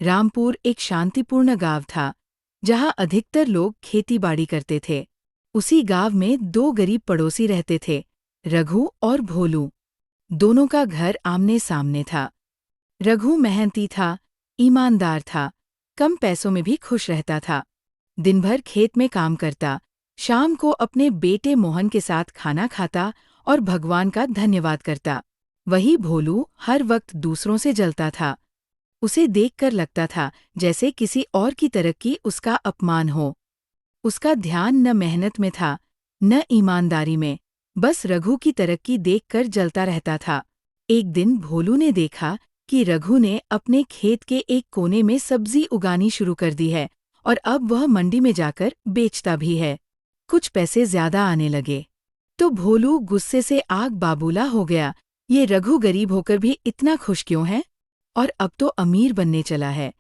रामपुर एक शांतिपूर्ण गांव था, जहां अधिकतर लोग खेती-बाड़ी करते थे। उसी गांव में दो गरीब पड़ोसी रहते थे, रघु और भोलू। दोनों का घर आमने-सामने था। रघु मेहनती था, ईमानदार था, कम पैसों में भी खुश रहता था। दिन भर खेत में काम करता, शाम को अपने बेटे मोहन के साथ खाना खाता और भगवान का धन्यवाद करता। वही भोलू हर वक्त दूसरों से जलता था। उसे देखकर लगता था जैसे किसी और की तरक्की उसका अपमान हो। उसका ध्यान न मेहनत में था, न ईमानदारी में, बस रघु की तरक्की देखकर जलता रहता था। एक दिन भोलू ने देखा कि रघु ने अपने खेत के एक कोने में सब्जी उगानी शुरू कर दी है और अब वह मंडी में जाकर बेचता भी है। कुछ पैसे ज्यादा आने लगे तो भोलू गुस्से से आग बाबूला हो गया। ये रघु गरीब होकर भी इतना खुश क्यों है? और अब तो अमीर बनने चला है।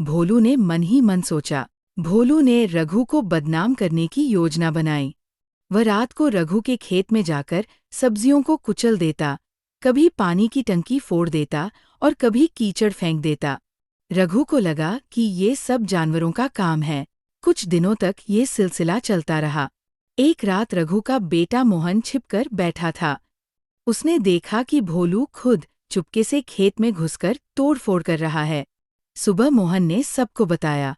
भोलू ने मन ही मन सोचा। भोलू ने रघु को बदनाम करने की योजना बनाई। वह रात को रघु के खेत में जाकर सब्जियों को कुचल देता, कभी पानी की टंकी फोड़ देता और कभी कीचड़ फेंक देता। रघु को लगा कि ये सब जानवरों का काम है। कुछ दिनों तक ये सिलसिला चलता रहा। एक रात रघु का बेटा मोहन छिपकर बैठा था। उसने देखा कि भोलू खुद चुपके से खेत में घुसकर तोड़-फोड़ कर रहा है। सुबह मोहन ने सबको बताया।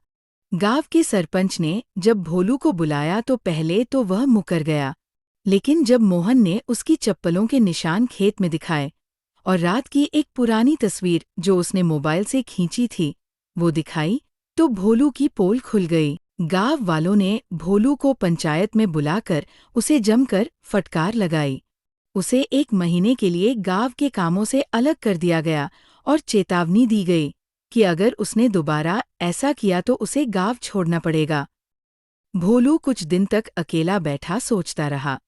गांव के सरपंच ने जब भोलू को बुलाया तो पहले तो वह मुकर गया, लेकिन जब मोहन ने उसकी चप्पलों के निशान खेत में दिखाए और रात की एक पुरानी तस्वीर जो उसने मोबाइल से खींची थी वो दिखाई, तो भोलू की पोल खुल गई। गांव वालों ने भोलू को पंचायत में बुलाकर उसे जमकर फटकार लगाई। उसे 1 महीने के लिए गांव के कामों से अलग कर दिया गया और चेतावनी दी गई कि अगर उसने दोबारा ऐसा किया तो उसे गांव छोड़ना पड़ेगा। भोलू कुछ दिन तक अकेला बैठा सोचता रहा।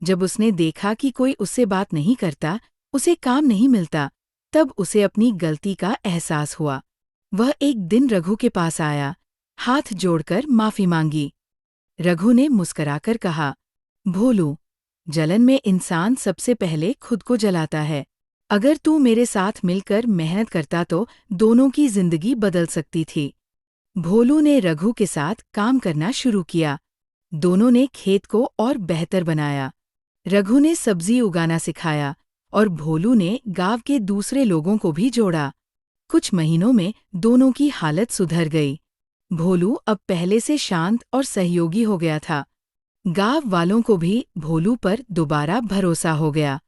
जब उसने देखा कि कोई उससे बात नहीं करता, उसे काम नहीं मिलता, तब उसे अपनी गलती का एहसास हुआ। वह एक दिन रघु के पास आया, हाथ जोड़कर माफी मांगी। रघु ने मुस्कराकर कहा, भोलू, जलन में इंसान सबसे पहले खुद को जलाता है। अगर तू मेरे साथ मिलकर मेहनत करता तो दोनों की जिंदगी बदल सकती थी। भोलू ने रघु के साथ काम करना शुरू किया। दोनों ने खेत को और बेहतर बनाया। रघु ने सब्जी उगाना सिखाया और भोलू ने गांव के दूसरे लोगों को भी जोड़ा। कुछ महीनों में दोनों की हालत सुधर गई। भोलू अब पहले से शांत और सहयोगी हो गया था। गांव वालों को भी भोलू पर दोबारा भरोसा हो गया।